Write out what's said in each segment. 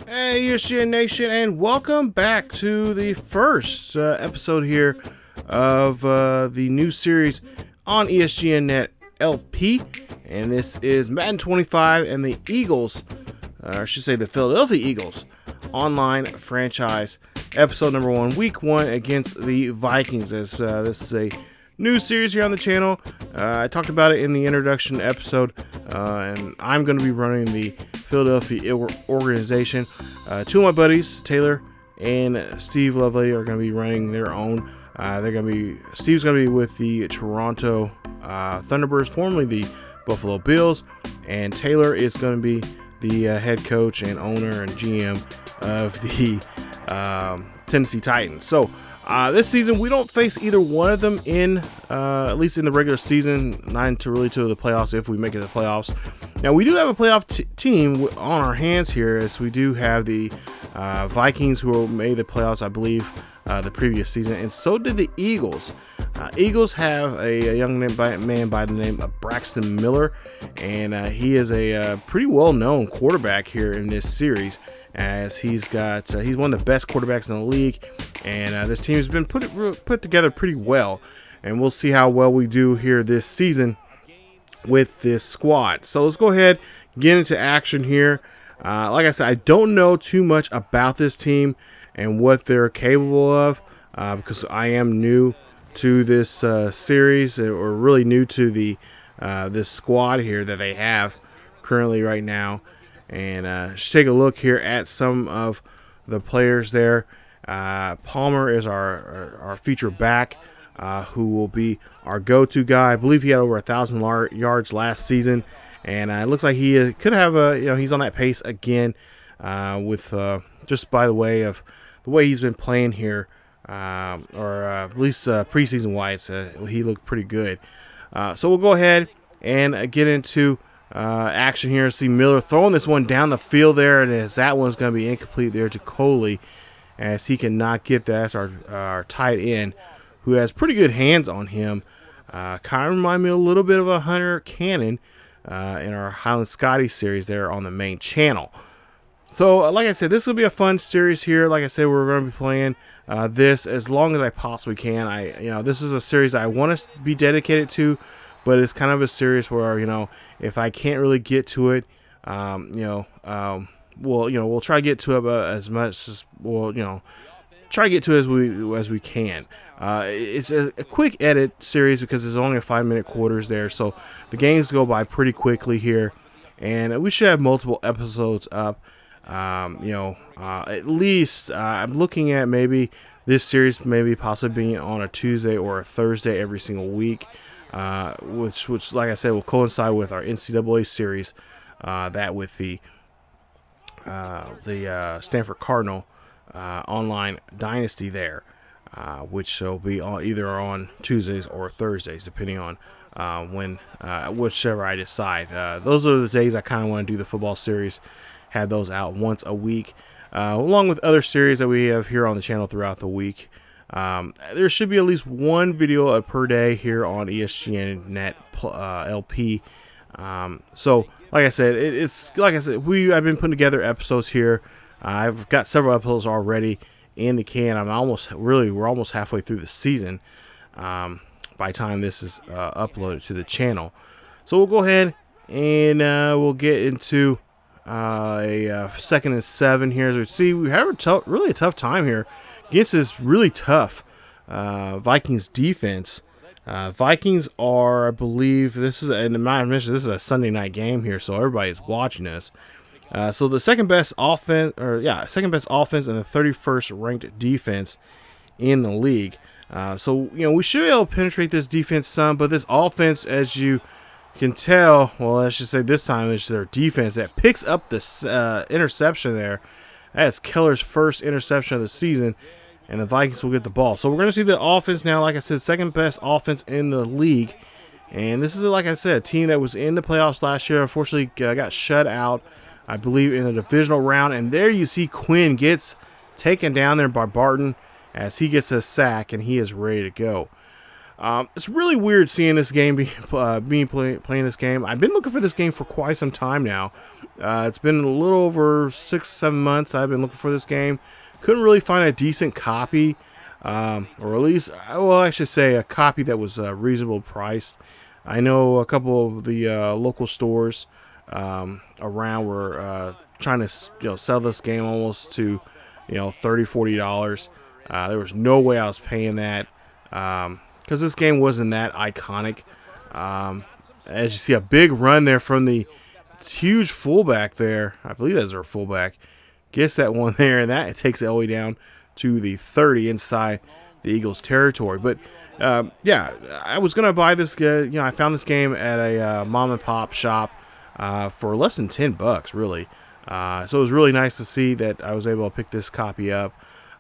Hey, ESGN Nation, and welcome back to the first episode here of the new series on ESGNet LP. And this is Madden 25 and the Eagles, or I should say the Philadelphia Eagles, online franchise, episode number 1, week 1 against the Vikings. As this is a new series here on the channel. I talked about it in the introduction episode, and I'm going to be running the Philadelphia organization. Two of my buddies, Taylor and Steve Lovelady, are going to be running their own. Steve's going to be with the Toronto Thunderbirds, formerly the Buffalo Bills, and Taylor is going to be the head coach and owner and GM of the Tennessee Titans. So this season we don't face either one of them in at least in the regular season, not to the playoffs if we make it to the playoffs. Now we do have a playoff team on our hands here, as we do have the Vikings, who made the playoffs, I believe, the previous season, and so did the Eagles. Eagles have a young man by the name of Braxton Miller, and he is a pretty well-known quarterback here in this series, as he's one of the best quarterbacks in the league, and this team has been put together pretty well, and we'll see how well we do here this season with this squad. So let's go ahead, get into action here. Like I said, I don't know too much about this team and what they're capable of, because I am new to this series, or really new to the this squad here that they have currently right now. And just take a look here at some of the players there. Palmer is our feature back, who will be our go-to guy. I believe he had over 1,000 yards last season, and it looks like he could have he's on that pace again, with just by the way of the way he's been playing here, or at least preseason wise, he looked pretty good. So we'll go ahead and get into action here. See Miller throwing this one down the field there, and as that one's going to be incomplete there to Coley, as he cannot get that. That's our tight end, who has pretty good hands on him. Kind of remind me a little bit of a Hunter Cannon in our Highland Scotty series there on the main channel. So, like I said, this will be a fun series here. Like I said, we're going to be playing this as long as I possibly can. This is a series I want to be dedicated to, but it's kind of a series where, if I can't really get to it, we'll try to get to it as much as try to get to it as we can. It's a quick edit series because there's only a 5-minute quarters there, so the games go by pretty quickly here, and we should have multiple episodes up. At least I'm looking at maybe this series maybe possibly being on a Tuesday or a Thursday every single week, which like I said will coincide with our NCAA series, that with the Stanford Cardinal online dynasty there, which will be either on Tuesdays or Thursdays, depending on whichever I decide. Those are the days I kind of want to do the football series, have those out once a week, along with other series that we have here on the channel throughout the week. There should be at least one video per day here on ESGNet LP. So like I said, I've been putting together episodes here. I've got several episodes already in the can. We're almost halfway through the season by the time this is uploaded to the channel. So we'll go ahead and we'll get into a 2nd and 7 here. As we see, we have really a tough time here against this really tough Vikings defense. Vikings are, I believe, this is a Sunday night game here, so everybody's watching us. So the second best offense and the 31st ranked defense in the league. So we should be able to penetrate this defense some, but this offense, as you can tell, well, let's just say this time it's their defense that picks up this interception there. That's Keller's first interception of the season, and the Vikings will get the ball. So we're going to see the offense now, like I said, second best offense in the league. And this is, like I said, a team that was in the playoffs last year. Unfortunately, got shut out, I believe, in the divisional round. And there you see Quinn gets taken down there by Barton as he gets a sack, and he is ready to go. It's really weird seeing this game playing this game. I've been looking for this game for quite some time now. It's been a little over 6-7 months I've been looking for this game. Couldn't really find a decent copy, or at least, well, I should say a copy that was reasonable priced. I know a couple of the local stores around were trying to sell this game almost to $30-$40. There was no way I was paying that. Because this game wasn't that iconic. As you see, a big run there from the huge fullback there. I believe that's our fullback. Gets that one there, and that takes it all the way down to the 30 inside the Eagles' territory. But, yeah, I was going to buy this. I found this game at a mom-and-pop shop for less than $10, really. So it was really nice to see that I was able to pick this copy up.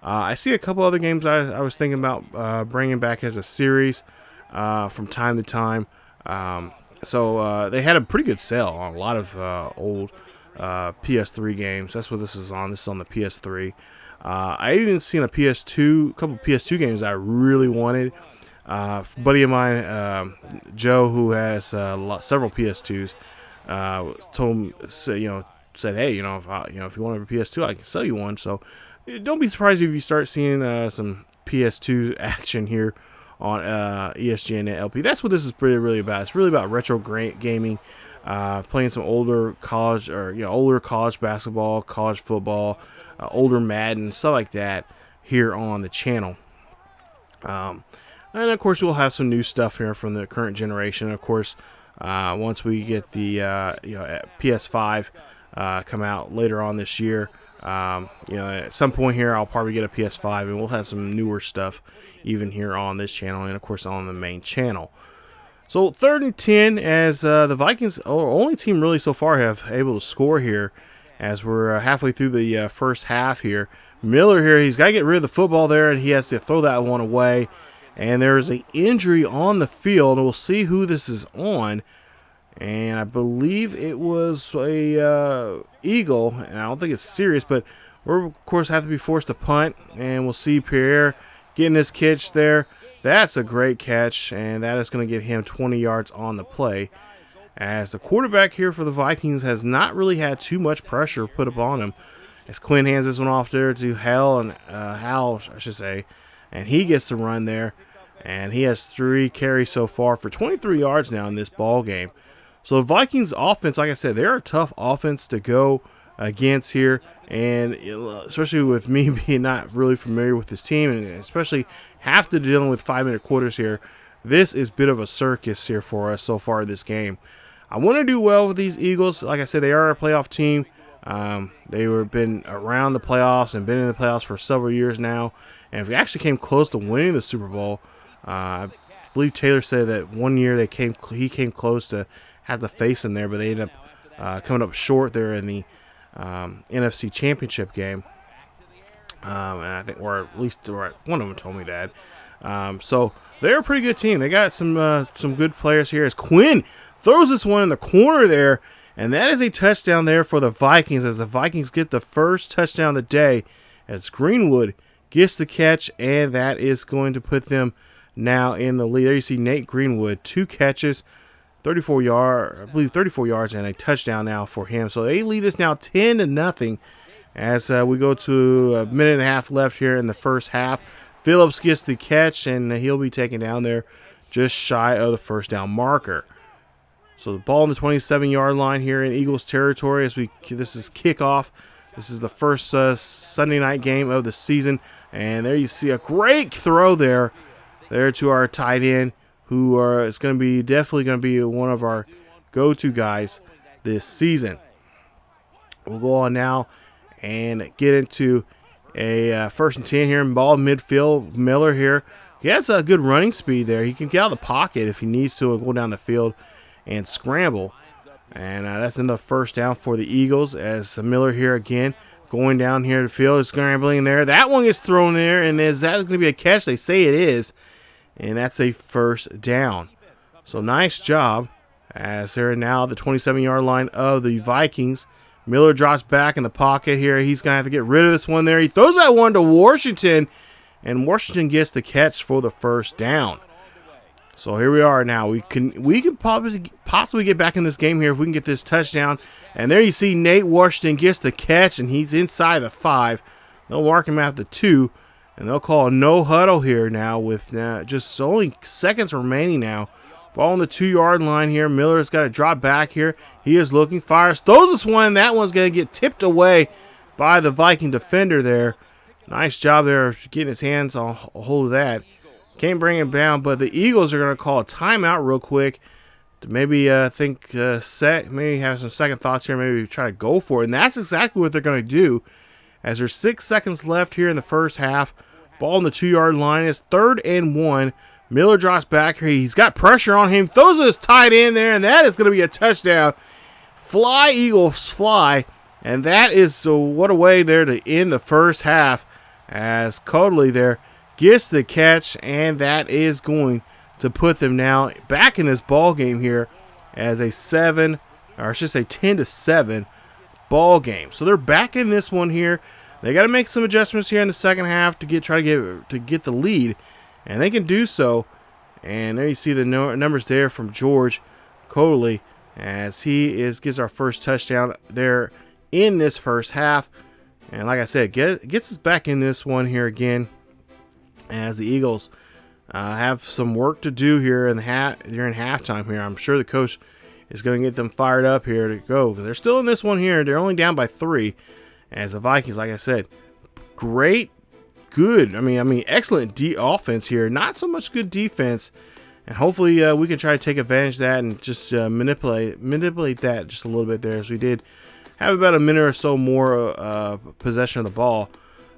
I see a couple other games I was thinking about bringing back as a series from time to time. So they had a pretty good sale on a lot of old PS3 games. That's what this is on. This is on the PS3. I even seen a couple PS2 games I really wanted. A buddy of mine, Joe, who has several PS2s, said, hey, if you want a PS2, I can sell you one. So don't be surprised if you start seeing some PS2 action here on ESGNet LP. That's what this is really about. It's really about retro gaming, playing some older college basketball, college football, older Madden, stuff like that here on the channel. And of course, we'll have some new stuff here from the current generation. Of course, once we get the PS5 come out later on this year. At some point here, I'll probably get a PS5, and we'll have some newer stuff even here on this channel, and of course on the main channel. So 3rd and 10, as the Vikings, only team really so far have able to score here, as we're halfway through the first half here. Miller here, he's got to get rid of the football there, and he has to throw that one away. And there is an injury on the field. We'll see who this is on. And I believe it was a Eagle, and I don't think it's serious, but we'll, of course, have to be forced to punt. And we'll see Pierre getting this catch there. That's a great catch, and that is going to get him 20 yards on the play. As the quarterback here for the Vikings has not really had too much pressure put upon him. As Quinn hands this one off there to Hal, I should say, and he gets the run there. And he has 3 carries so far for 23 yards now in this ball game. So the Vikings offense, like I said, they're a tough offense to go against here, and especially with me being not really familiar with this team, and especially after dealing with 5-minute quarters here, this is a bit of a circus here for us so far in this game. I want to do well with these Eagles. Like I said, they are a playoff team. They were been around the playoffs and been in the playoffs for several years now, and we actually came close to winning the Super Bowl. I believe Taylor said that one year he came close to have to face them there, but they ended up coming up short there in the NFC Championship game. And I think, or at least one of them told me that. So they're a pretty good team. They got some good players here. As Quinn throws this one in the corner there, and that is a touchdown there for the Vikings, as the Vikings get the first touchdown of the day, as Greenwood gets the catch, and that is going to put them now in the lead. There you see Nate Greenwood, 2 catches, 34 yards, and a touchdown now for him. So they lead us now 10-0 as we go to a minute and a half left here in the first half. Phillips gets the catch, and he'll be taken down there just shy of the first down marker. So the ball on the 27-yard line here in Eagles territory as this is kickoff. This is the first Sunday night game of the season, and there you see a great throw there to our tight end, who is definitely going to be one of our go-to guys this season. We'll go on now and get into a 1st and 10 here in ball midfield. Miller here, he has a good running speed there. He can get out of the pocket if he needs to and go down the field and scramble. And that's enough first down for the Eagles, as Miller here again going down here to the field, scrambling there. That one gets thrown there, and is that going to be a catch? They say it is. And that's a first down. So nice job, as they're now the 27-yard line of the Vikings. Miller drops back in the pocket here. He's going to have to get rid of this one there. He throws that one to Washington, and Washington gets the catch for the first down. So here we are now. We can possibly get back in this game here if we can get this touchdown. And there you see Nate Washington gets the catch, and he's inside the 5. They'll mark him at the 2, and they'll call a no huddle here now with just only seconds remaining now. Ball on the 2-yard line here. Miller's got to drop back here. He is looking, fires, throws this one. That one's going to get tipped away by the Viking defender there. Nice job there of getting his hands on a hold of that. Can't bring him down, but the Eagles are going to call a timeout real quick to maybe maybe have some second thoughts here, maybe try to go for it. And that's exactly what they're going to do as there's 6 seconds left here in the first half. Ball on the 2-yard line. It's 3rd and 1. Miller drops back here. He's got pressure on him. Throws his tight end there, and that is going to be a touchdown. Fly, Eagles, fly. And that is what a way there to end the first half as Codley there gets the catch, and that is going to put them now back in this ball game here as a 10-7 ball game. So they're back in this one here. They got to make some adjustments here in the second half to get the lead, and they can do so. And there you see the numbers there from George Codley as he gets our first touchdown there in this first half. And like I said, gets us back in this one here again, as the Eagles have some work to do here during halftime here. I'm sure the coach is going to get them fired up here to go, because they're still in this one here. They're only down by 3, as the Vikings, like I said, excellent offense here. Not so much good defense, and hopefully we can try to take advantage of that and just manipulate that just a little bit there, as we did have about a minute or so more possession of the ball.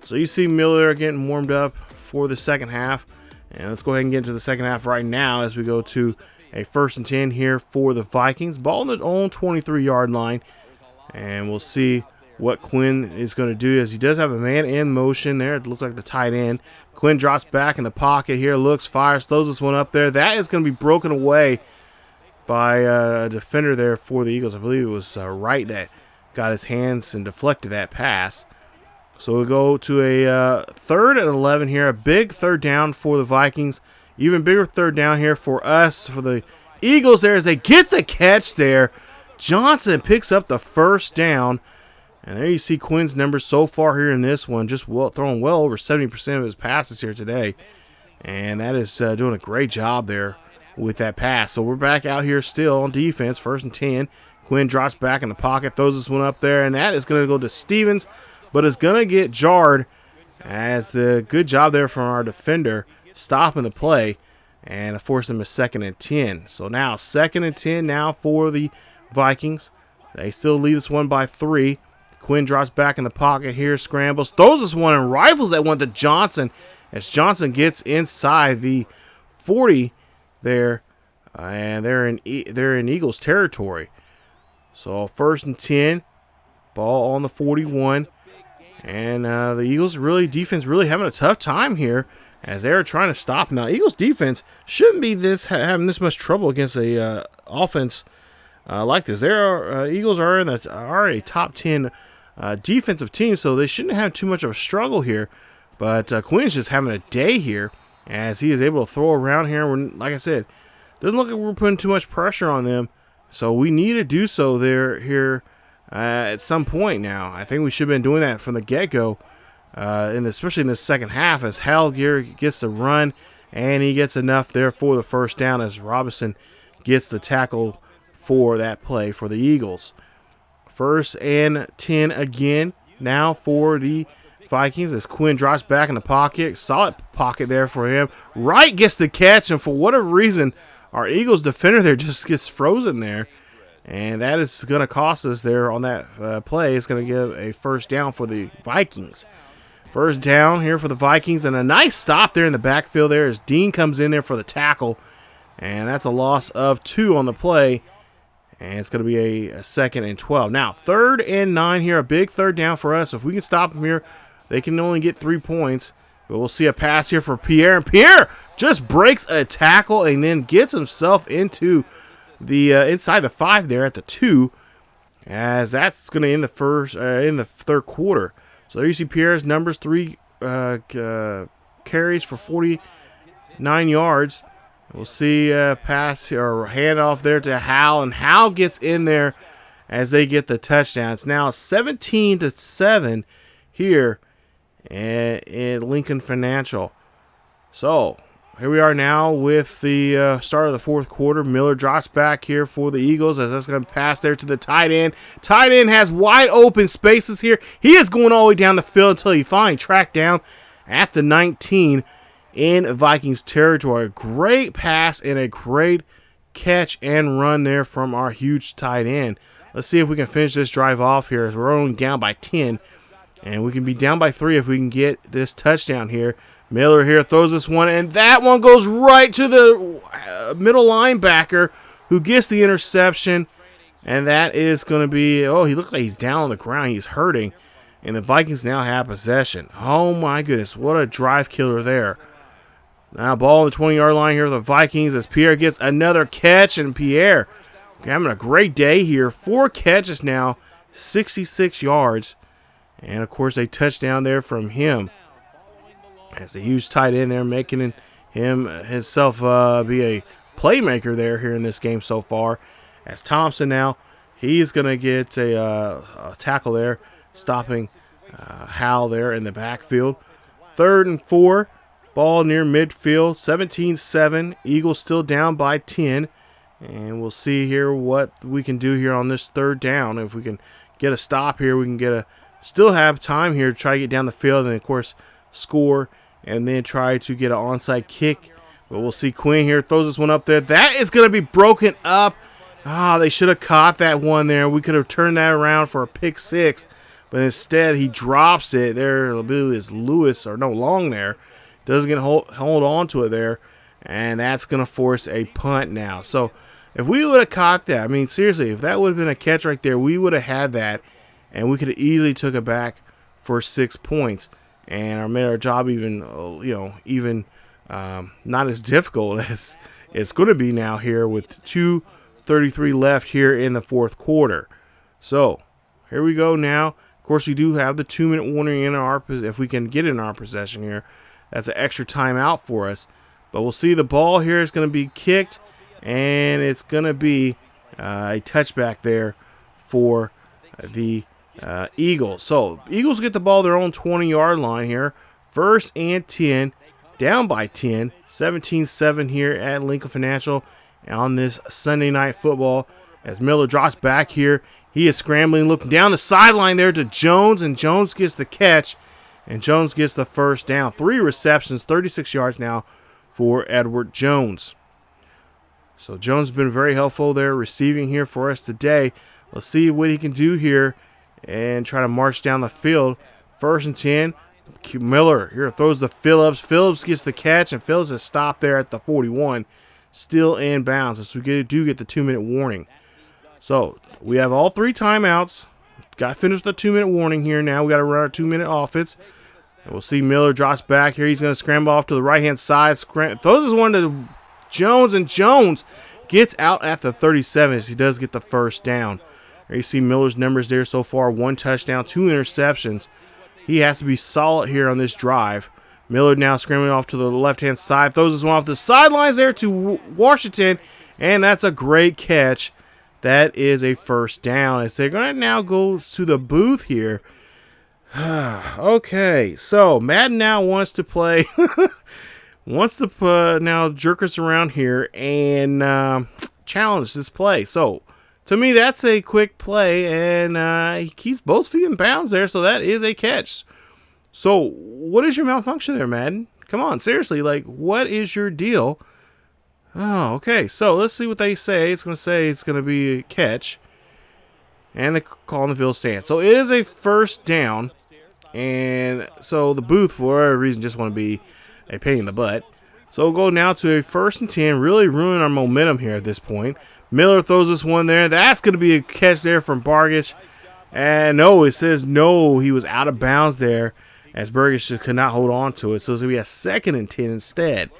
So you see Miller getting warmed up for the second half. And let's go ahead and get into the second half right now as we go to a 1st and 10 here for the Vikings. Ball on their own 23-yard line. And we'll see what Quinn is going to do, as he does have a man in motion there. It looks like the tight end. Quinn drops back in the pocket here, looks, fires, throws this one up there. That is going to be broken away by a defender there for the Eagles. I believe it was Wright that got his hands and deflected that pass. So we'll go to a 3rd and 11 here. A big 3rd down for the Vikings. Even bigger 3rd down here for us, for the Eagles there, as they get the catch there. Johnson picks up the 1st down. And there you see Quinn's numbers so far here in this one. Just throwing well over 70% of his passes here today. And that is doing a great job there with that pass. So we're back out here still on defense. 1st and 10. Quinn drops back in the pocket, throws this one up there. And that is going to go to Stevens, but it's going to get jarred, as the good job there from our defender stopping the play and force them a 2nd and 10. So now 2nd and 10 now for the Vikings. They still lead this one by 3. Quinn drops back in the pocket here, scrambles, throws this one and rifles that one to Johnson, as Johnson gets inside the 40 there, and they're in Eagles territory. So 1st and 10, ball on the 41. And the Eagles defense really having a tough time here as they're trying to stop. Now, Eagles defense shouldn't be having this much trouble against a offense like this. Eagles are a top 10 defensive team, so they shouldn't have too much of a struggle here. But Quinn's just having a day here as he is able to throw around here. Like I said, doesn't look like we're putting too much pressure on them, so we need to do so here. At some point now. I think we should have been doing that from the get-go, especially in the second half, as Hal gets the run, and he gets enough there for the 1st down as Robinson gets the tackle for that play for the Eagles. 1st and 10 again now for the Vikings as Quinn drops back in the pocket. Solid pocket there for him. Wright gets the catch, and for whatever reason, our Eagles defender there just gets frozen there. And that is going to cost us there on that play. It's going to give a 1st down for the Vikings. 1st down here for the Vikings, and a nice stop there in the backfield there as Dean comes in there for the tackle. And that's a loss of 2 on the play. And it's going to be a 2nd and 12. Now, 3rd and 9 here, a big 3rd down for us. If we can stop them here, they can only get 3 points. But we'll see a pass here for Pierre. And Pierre just breaks a tackle and then gets himself into the inside the 5 there at the 2, as that's going to end the 3rd quarter. So there you see Pierre's numbers: 3 carries for 49 yards, We'll see pass or hand off there to Hal, and Hal gets in there as they get the touchdown. It's now 17-7 here in Lincoln Financial. So here we are now with the start of the fourth quarter. Miller drops back here for the Eagles as that's going to pass there to the tight end. Tight end has wide open spaces here. He is going all the way down the field until he finally tracked down at the 19 in Vikings territory. Great pass and a great catch and run there from our huge tight end. Let's see if we can finish this drive off here as we're only down by 10. And we can be down by 3 if we can get this touchdown here. Miller here throws this one, and that one goes right to the middle linebacker who gets the interception. And that is going to be, oh, he looks like he's down on the ground. He's hurting. And the Vikings now have possession. Oh, my goodness. What a drive killer there. Now, ball on the 20-yard line here for the Vikings as Pierre gets another catch. And Pierre having a great day here. 4 catches now, 66 yards. And, of course, a touchdown there from him. As a huge tight end there, making himself be a playmaker there here in this game so far. As Thompson now, he's going to get a tackle there, stopping Hal there in the backfield. 3rd and 4, ball near midfield, 17-7. Eagles still down by 10. And we'll see here what we can do here on this 3rd down. If we can get a stop here, we can still have time here to try to get down the field and, of course, score and then try to get an onside kick. But we'll see Quinn here throws this one up there. That is going to be broken up. They should have caught that one there. We could have turned that around for a pick 6. But instead, he drops it there. I believe it's Long there. Doesn't get hold on to it there. And that's going to force a punt now. So if we would have caught that, I mean, seriously, if that would have been a catch right there, we would have had that. And we could have easily took it back for 6 points. And made our job even not as difficult as it's going to be now here with 2:33 left here in the fourth quarter. So here we go now. Of course, we do have the 2-minute warning in if we can get in our possession here. That's an extra timeout for us. But we'll see the ball here is going to be kicked, and it's going to be a touchback there for the Eagles. So Eagles get the ball their own 20-yard line here. 1st and 10, down by 10, 17-7 here at Lincoln Financial on this Sunday Night Football. As Miller drops back here, he is scrambling, looking down the sideline there to Jones, and Jones gets the catch, and Jones gets the 1st down. 3 receptions, 36 yards now for Edward Jones. So Jones has been very helpful there receiving here for us today. Let's see what he can do here and try to march down the field. 1st and 10. Miller here throws to Phillips. Phillips gets the catch, and Phillips is stopped there at the 41. Still in bounds as we do get the 2-minute warning. So we have all 3 timeouts. Got to finish the 2-minute warning here now. We got to run our 2-minute offense. And we'll see Miller drops back here. He's going to scramble off to the right-hand side. Throws this one to Jones, and Jones gets out at the 37 as he does get the 1st down. There you see Miller's numbers there so far. 1 touchdown, 2 interceptions. He has to be solid here on this drive. Miller now scrambling off to the left-hand side. Throws this one off the sidelines there to Washington. And that's a great catch. That is a 1st down. As they're going to now go to the booth here. Okay, so Madden now wants to play. Wants to now jerk us around here and challenge this play. So to me, that's a quick play, and he keeps both feet in bounds there, so that is a catch. So what is your malfunction there, Madden? Come on, seriously, like, what is your deal? Oh, okay, so let's see what they say. It's going to say it's going to be a catch, and the call on the field stands. So it is a 1st down, and so the booth, for whatever reason, just want to be a pain in the butt. So we'll go now to a 1st and 10, really ruin our momentum here at this point. Miller throws this one there. That's going to be a catch there from Bargish. And no, it says no. He was out of bounds there as Bargish just could not hold on to it. So it's going to be a 2nd and 10 instead.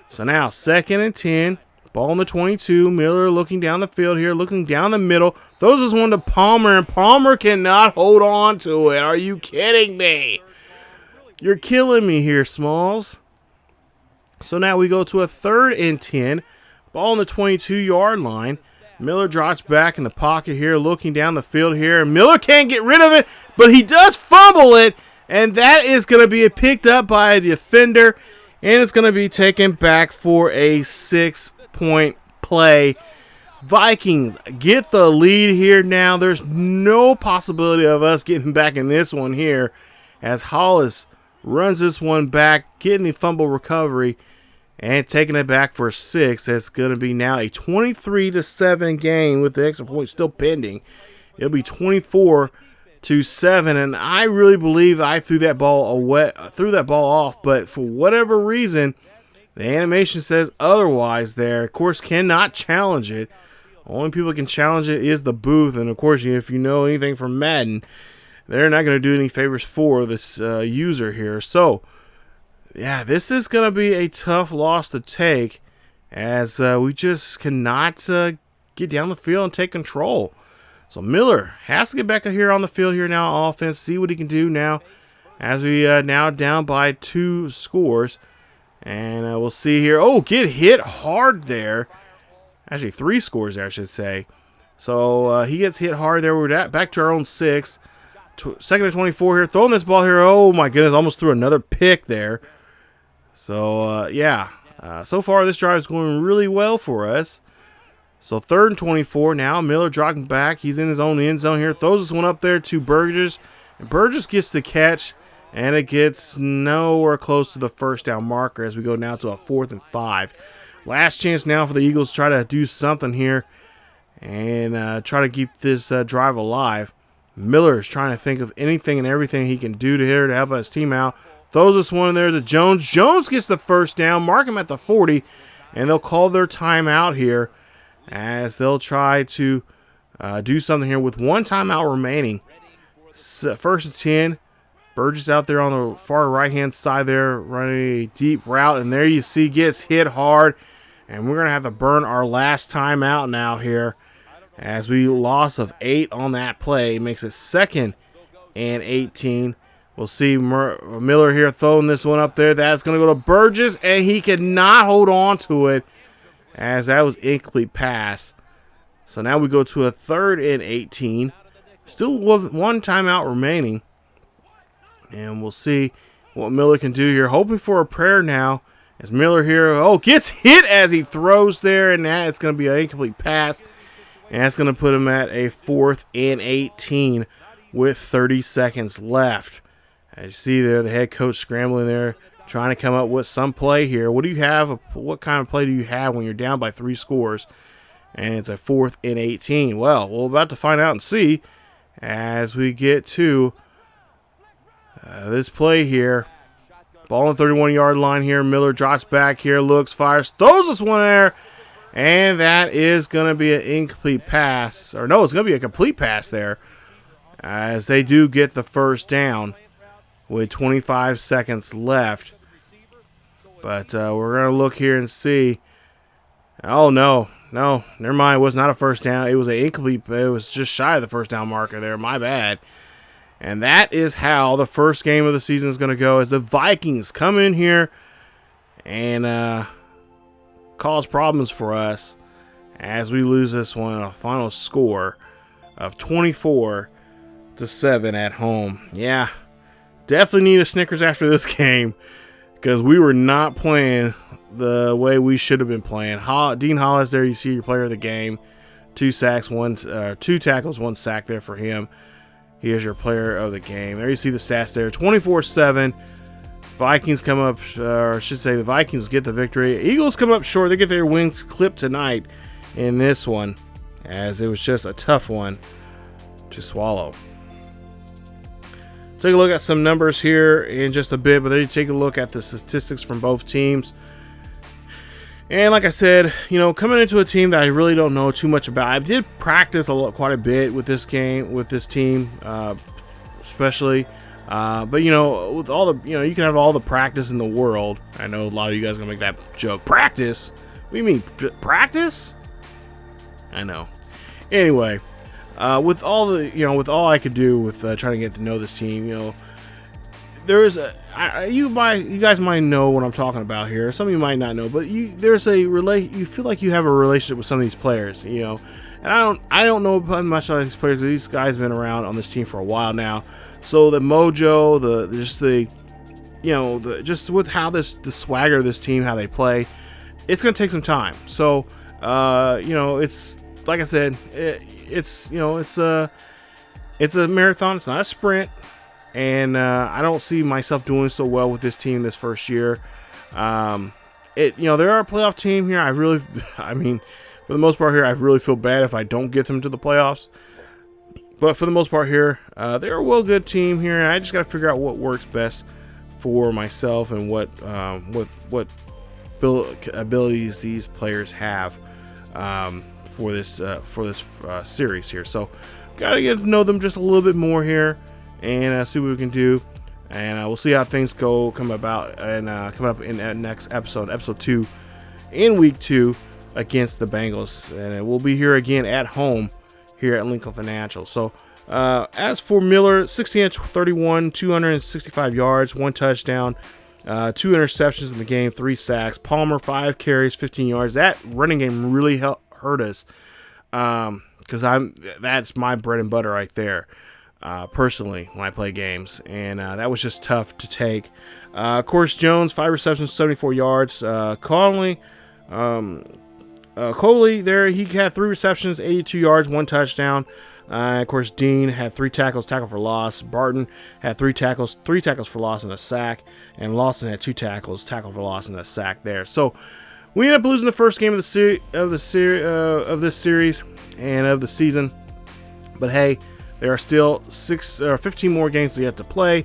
So now 2nd and 10. Ball on the 22. Miller looking down the field here, looking down the middle. Throws this one to Palmer, and Palmer cannot hold on to it. Are you kidding me? You're killing me here, Smalls. So now we go to a 3rd and 10. Ball on the 22-yard line. Miller drops back in the pocket here, looking down the field here. Miller can't get rid of it, but he does fumble it, and that is going to be picked up by a defender, and it's going to be taken back for a 6-point play. Vikings get the lead here now. There's no possibility of us getting back in this one here, as Hollis runs this one back, getting the fumble recovery, and taking it back for 6. That's going to be now a 23-7 game with the extra point still pending. It'll be 24-7, and I really believe I threw that ball off, but for whatever reason, the animation says otherwise there. Of course, cannot challenge it. Only people that can challenge it is the booth, and of course, if you know anything from Madden, they're not going to do any favors for this user here. So, yeah, this is going to be a tough loss to take, as we just cannot get down the field and take control. So Miller has to get back here on the field here now on offense, see what he can do now, as we now down by 2 scores. And we'll see here. Oh, get hit hard there. Actually, 3 scores there, I should say. So he gets hit hard there. We're back to our own 6. 2nd and 24 here. Throwing this ball here. Oh, my goodness. Almost threw another pick there. So, yeah. So far, this drive is going really well for us. So, 3rd and 24 now. Miller dropping back. He's in his own end zone here. Throws this one up there to Burgess. And Burgess gets the catch. And it gets nowhere close to the first down marker as we go now to a 4th and 5. Last chance now for the Eagles to try to do something here and try to keep this drive alive. Miller is trying to think of anything and everything he can do to here to help his team out. Throws this one there to Jones. Jones gets the first down. Mark him at the 40. And they'll call their timeout here as they'll try to do something here with 1 timeout remaining. 1st and 10. Burgess out there on the far right-hand side there, running a deep route. And there you see, gets hit hard. And we're going to have to burn our last timeout now here, as we loss of 8 on that play. Makes it 2nd and 18. We'll see Miller here throwing this one up there. That's going to go to Burgess, and he cannot hold on to it, as that was incomplete pass. So now we go to a 3rd and 18. Still with 1 timeout remaining. And we'll see what Miller can do here. Hoping for a prayer now. As Miller here, gets hit as he throws there. And that is going to be an incomplete pass. And that's going to put him at a 4th and 18 with 30 seconds left. As you see there, the head coach scrambling there, trying to come up with some play here. What do you have? What kind of play do you have when you're down by 3 scores? And it's a 4th and 18. Well, we're about to find out and see as we get to this play here. Ball on the 31-yard line here. Miller drops back here, looks, fires, throws this one there. And that is going to be an incomplete pass. Or no, it's going to be a complete pass there, as they do get the first down with 25 seconds left. But we're going to look here and see. Oh, no, never mind. It was not a first down. It was an incomplete. It was just shy of the first down marker there. My bad. And that is how the first game of the season is going to go, as the Vikings come in here and cause problems for us as we lose this one. A final score of 24-7 at home. Yeah, definitely need a Snickers after this game, because we were not playing the way we should have been playing. Dean Hollis there, you see your player of the game. 2 tackles, 1 sack there for him. Here's your player of the game. There you see the stats there. 24-7. Vikings come up, or I should say the Vikings get the victory. Eagles come up short. They get their wings clipped tonight in this one, as it was just a tough one to swallow. Take a look at some numbers here in just a bit, but then you take a look at the statistics from both teams. And like I said, coming into a team that I really don't know too much about. I did practice quite a bit with this game, with this team, especially. But with all the, you can have all the practice in the world. I know a lot of you guys are gonna make that joke. Practice? What do you mean, practice? I know. Anyway, with all the, with all I could do with trying to get to know this team, there is you guys might know what I'm talking about here. Some of you might not know, but you feel like you have a relationship with some of these players, you know. And I don't know much about these players. These guys have been around on this team for a while now. So the mojo, just with how the swagger of this team, how they play, it's gonna take some time. So it's like I said, it's a marathon. It's not a sprint, and I don't see myself doing so well with this team this first year. They're a playoff team here. For the most part here, I really feel bad if I don't get them to the playoffs. But for the most part here, they're a well good team here. And I just got to figure out what works best for myself and what abilities these players have for this series here. So got to get to know them just a little bit more here and see what we can do. And we'll see how things come up in that next episode 2 in week 2 against the Bengals, and it will be here again at home here at Lincoln Financial. So as for Miller, 16-31, 265 yards, 1 touchdown, 2 interceptions in the game, 3 sacks. Palmer, 5 carries, 15 yards. That running game really hurt us because that's my bread and butter right there. Personally, when I play games, and that was just tough to take. Of course, Jones, 5 receptions, 74 yards. Coley there, he had 3 receptions, 82 yards, 1 touchdown. Of course, Dean had 3 tackles, tackle for loss. Barton had 3 tackles for loss and a sack. And Lawson had 2 tackles, tackle for loss and a sack there. So we ended up losing the first game of this series and of the season. But hey, there are still 15 more games we have to play,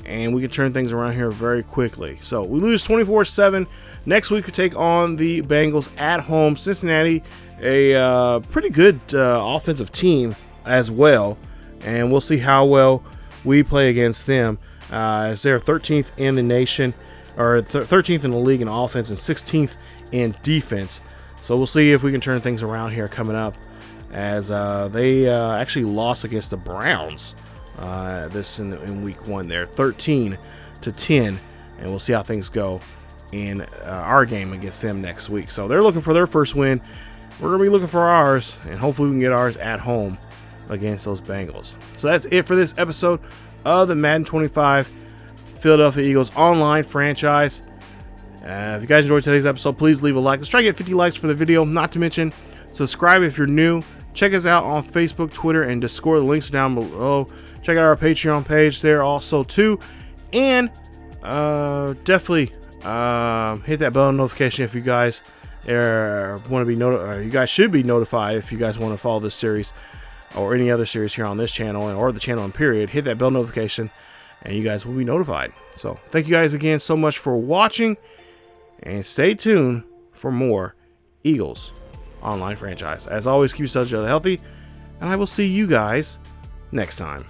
and we can turn things around here very quickly. So we lose 24-7. Next week we take on the Bengals at home. Cincinnati, a pretty good offensive team as well, and we'll see how well we play against them. As they're 13th in the nation, or 13th in the league in offense and 16th in defense. So we'll see if we can turn things around here coming up, as they actually lost against the Browns in week 1 there, 13-10, and we'll see how things go in our game against them next week. So they're looking for their first win. We're going to be looking for ours, and hopefully we can get ours at home against those Bengals. So that's it for this episode of the Madden 25 Philadelphia Eagles online franchise. If you guys enjoyed today's episode, please leave a like. Let's try to get 50 likes for the video. Not to mention, subscribe if you're new. Check us out on Facebook, Twitter, and Discord. The links are down below. Check out our Patreon page there also too. And definitely hit that bell notification if you guys want to be notified. You guys should be notified if you guys want to follow this series or any other series here on this channel or the channel in period. Hit that bell notification and you guys will be notified. So thank you guys again so much for watching, and stay tuned for more Eagles online franchise. As always, keep yourselves healthy, and I will see you guys next time.